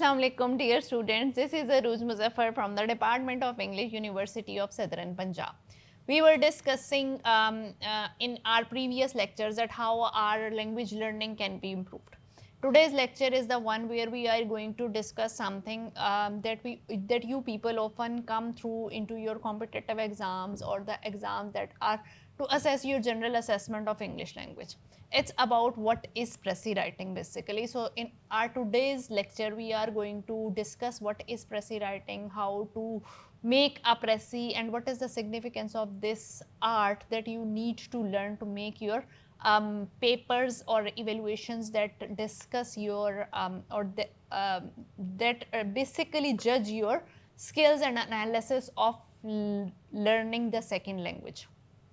Assalamualaikum dear students, this is Aruj Muzaffar from the Department of English, University of Southern Punjab. We were discussing in our previous lectures that how our language learning can be improved. Today's lecture is the one where we are going to discuss something that you people often come through into your competitive exams or the exams that are to assess your general assessment of English language. It's about what is Prezi writing basically. So in our today's lecture, we are going to discuss what is Prezi writing, how to make a Prezi, and what is the significance of this art that you need to learn to make your papers or evaluations that discuss your that basically judge your skills and analysis of learning the second language.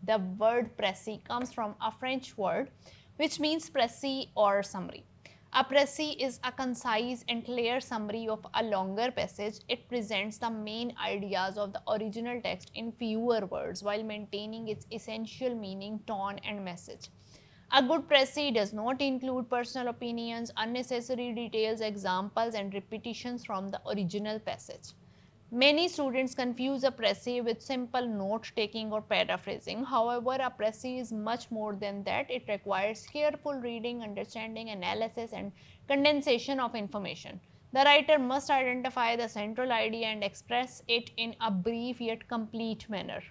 The word précis comes from a French word which means précis or summary. A précis is a concise and clear summary of a longer passage. It presents the main ideas of the original text in fewer words while maintaining its essential meaning, tone, and message. A good précis does not include personal opinions, unnecessary details, examples, and repetitions from the original passage. Many students confuse a précis with simple note taking or paraphrasing. However, a précis is much more than that. It requires careful reading, understanding, analysis, and condensation of information. The writer must identify the central idea and express it in a brief yet complete manner.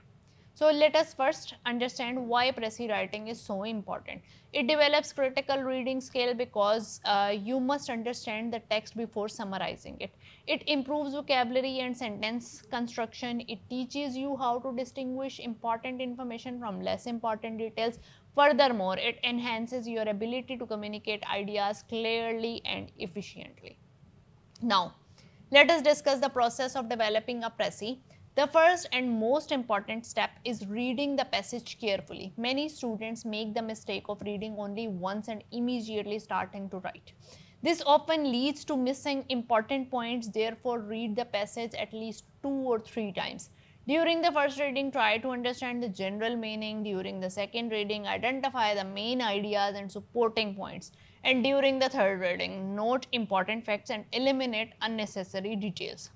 So let us first understand why Prezi writing is so important. It develops critical reading skill because you must understand the text before summarizing it. It improves vocabulary and sentence construction. It teaches you how to distinguish important information from less important details. Furthermore, it enhances your ability to communicate ideas clearly and efficiently. Now, let us discuss the process of developing a Prezi. The first and most important step is reading the passage carefully. Many students make the mistake of reading only once and immediately starting to write. This often leads to missing important points, therefore, read the passage at least 2 or 3 times. During the first reading, try to understand the general meaning. During the second reading, identify the main ideas and supporting points. And during the third reading, note important facts and eliminate unnecessary details.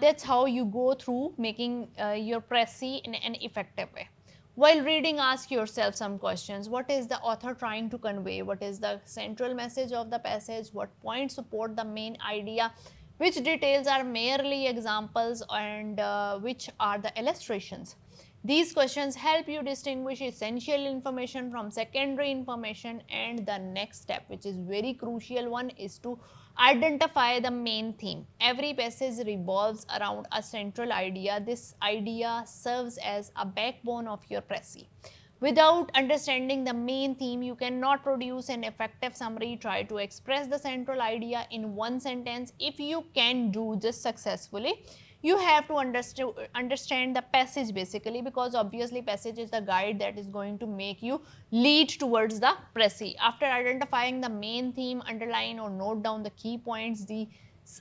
That's how you go through making your précis in an effective way. While reading, ask yourself some questions. What is the author trying to convey? What is the central message of the passage? What points support the main idea? Which details are merely examples and which are the illustrations? These questions help you distinguish essential information from secondary information, and the next step, which is very crucial one, is to identify the main theme. Every passage revolves around a central idea. This idea serves as a backbone of your précis. Without understanding the main theme, you cannot produce an effective summary. Try to express the central idea in one sentence. If you can do this successfully, you have to understand the passage basically, because obviously passage is the guide that is going to make you lead towards the précis. After identifying the main theme, underline or note down the key points. These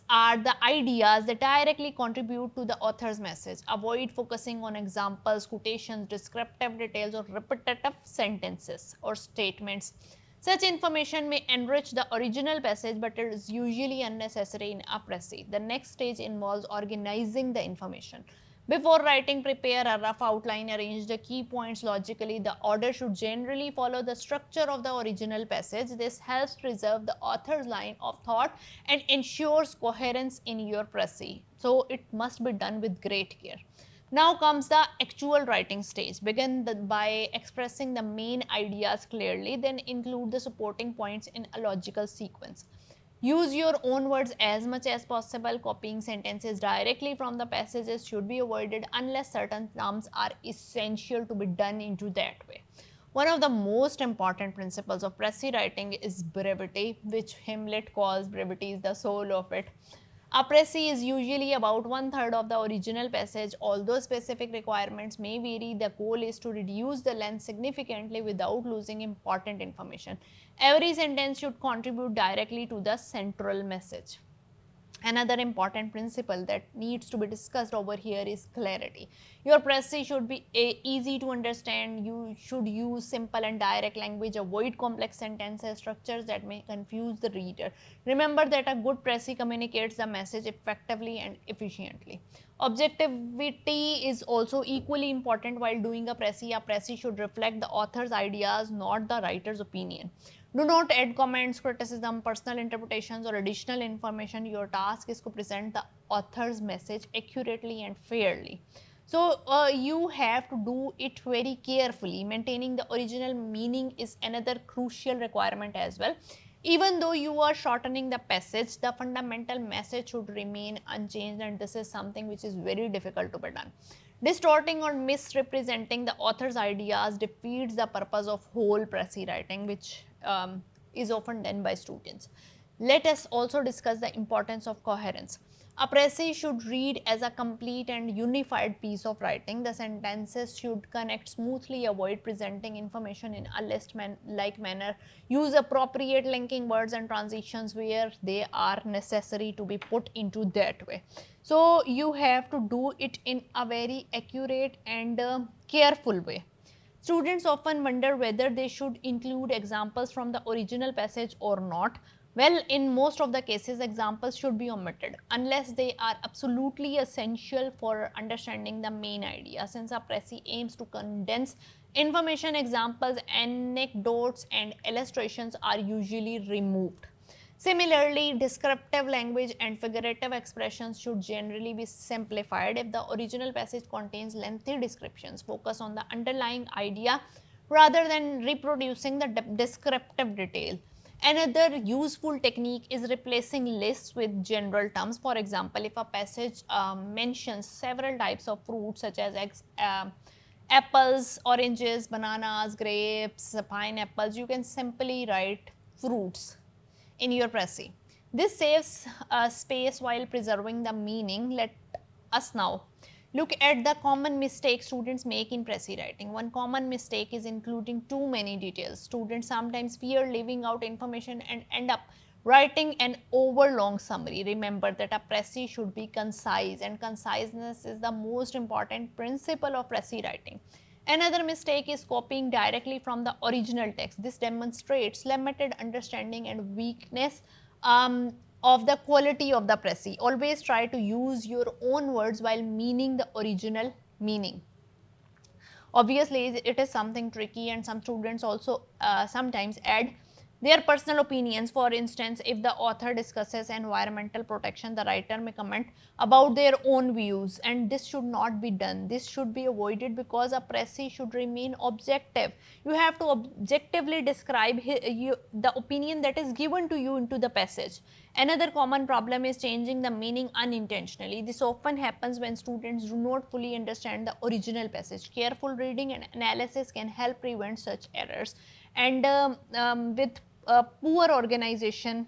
are the ideas that directly contribute to the author's message. Avoid focusing on examples, quotations, descriptive details, or repetitive sentences or statements. Such information may enrich the original passage, but it is usually unnecessary in a précis. The next stage involves organizing the information. Before writing, prepare a rough outline, arrange the key points logically. The order should generally follow the structure of the original passage. This helps preserve the author's line of thought and ensures coherence in your précis. So it must be done with great care. Now comes the actual writing stage. Begin by expressing the main ideas clearly, then include the supporting points in a logical sequence. Use your own words as much as possible. Copying sentences directly from the passages should be avoided unless certain terms are essential to be done into that way. One of the most important principles of précis writing is brevity, which Hamlet calls brevity is the soul of it. A précis is usually about one-third of the original passage. Although specific requirements may vary, the goal is to reduce the length significantly without losing important information. Every sentence should contribute directly to the central message. Another important principle that needs to be discussed over here is clarity. Your Prezi should be easy to understand. You should use simple and direct language, avoid complex sentences, structures that may confuse the reader. Remember that a good Prezi communicates the message effectively and efficiently. Objectivity is also equally important while doing a Prezi. A Prezi should reflect the author's ideas, not the writer's opinion. Do not add comments, criticism, personal interpretations, or additional information. Your task is to present the author's message accurately and fairly. So, you have to do it very carefully. Maintaining the original meaning is another crucial requirement as well. Even though you are shortening the passage, the fundamental message should remain unchanged, and this is something which is very difficult to be done. Distorting or misrepresenting the author's ideas defeats the purpose of whole Prezi writing, which is often done by students. Let us also discuss the importance of coherence. A Prezi should read as a complete and unified piece of writing. The sentences should connect smoothly, avoid presenting information in a list-like manner, use appropriate linking words and transitions where they are necessary to be put into that way. So, you have to do it in a very accurate and careful way. Students often wonder whether they should include examples from the original passage or not. Well, in most of the cases, examples should be omitted unless they are absolutely essential for understanding the main idea. Since a Prezi aims to condense information, examples, anecdotes, and illustrations are usually removed. Similarly, descriptive language and figurative expressions should generally be simplified. If the original passage contains lengthy descriptions, focus on the underlying idea rather than reproducing the descriptive detail. Another useful technique is replacing lists with general terms. For example, if a passage mentions several types of fruits such as apples, oranges, bananas, grapes, pineapples, you can simply write fruits in your Prezi. This saves space while preserving the meaning. Let us now look at the common mistakes students make in Prezi writing. One common mistake is including too many details. Students sometimes fear leaving out information and end up writing an overlong summary. Remember that a Prezi should be concise, and conciseness is the most important principle of Prezi writing. Another mistake is copying directly from the original text. This demonstrates limited understanding and weakness of the quality of the Prezi. Always try to use your own words while meaning the original meaning. Obviously, it is something tricky, and some students also sometimes add their personal opinions. For instance, if the author discusses environmental protection, the writer may comment about their own views, and this should not be done. This should be avoided because a Prezi should remain objective. You have to objectively describe the opinion that is given to you into the passage. Another common problem is changing the meaning unintentionally. This often happens when students do not fully understand the original passage. Careful reading and analysis can help prevent such errors. And with poor organization,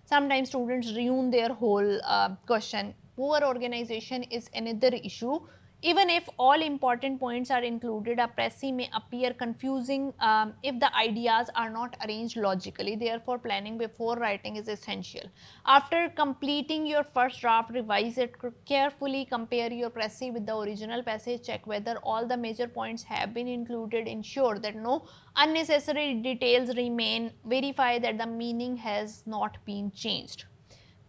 sometimes students ruin their whole question. Poor organization is another issue. Even if all important points are included, a Prezi may appear confusing if the ideas are not arranged logically. Therefore, planning before writing is essential. After completing your first draft, revise it carefully, compare your Prezi with the original passage, check whether all the major points have been included, ensure that no unnecessary details remain, verify that the meaning has not been changed.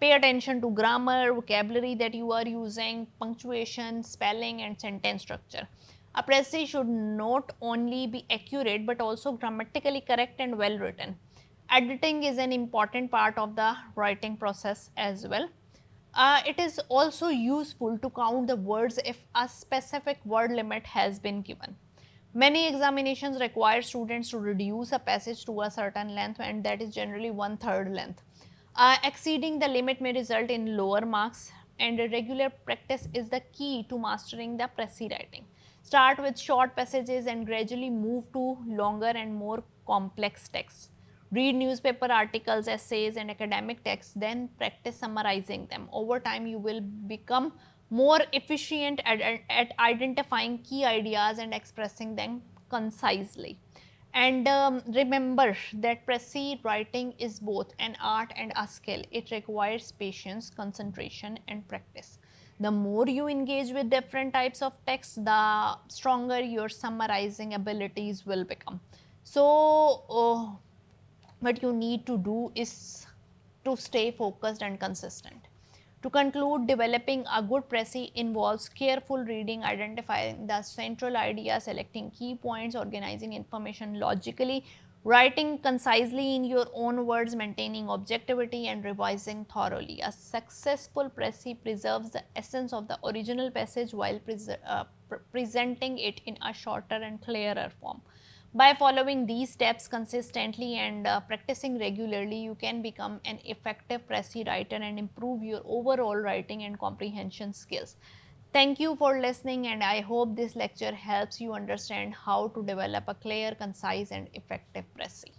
Pay attention to grammar, vocabulary that you are using, punctuation, spelling, and sentence structure. A Prezi should not only be accurate but also grammatically correct and well written. Editing is an important part of the writing process as well. It is also useful to count the words if a specific word limit has been given. Many examinations require students to reduce a passage to a certain length, and that is generally 1/3 length. Exceeding the limit may result in lower marks, and regular practice is the key to mastering the Prezi writing. Start with short passages and gradually move to longer and more complex texts. Read newspaper articles, essays, and academic texts, then practice summarizing them. Over time, you will become more efficient at identifying key ideas and expressing them concisely. And remember that Prezi writing is both an art and a skill. It requires patience, concentration, and practice. The more you engage with different types of text, the stronger your summarizing abilities will become. So, what you need to do is to stay focused and consistent. To conclude, developing a good Prezi involves careful reading, identifying the central idea, selecting key points, organizing information logically, writing concisely in your own words, maintaining objectivity, and revising thoroughly. A successful Prezi preserves the essence of the original passage while presenting it in a shorter and clearer form. By following these steps consistently and practicing regularly, you can become an effective Prezi writer and improve your overall writing and comprehension skills. Thank you for listening, and I hope this lecture helps you understand how to develop a clear, concise, and effective Prezi.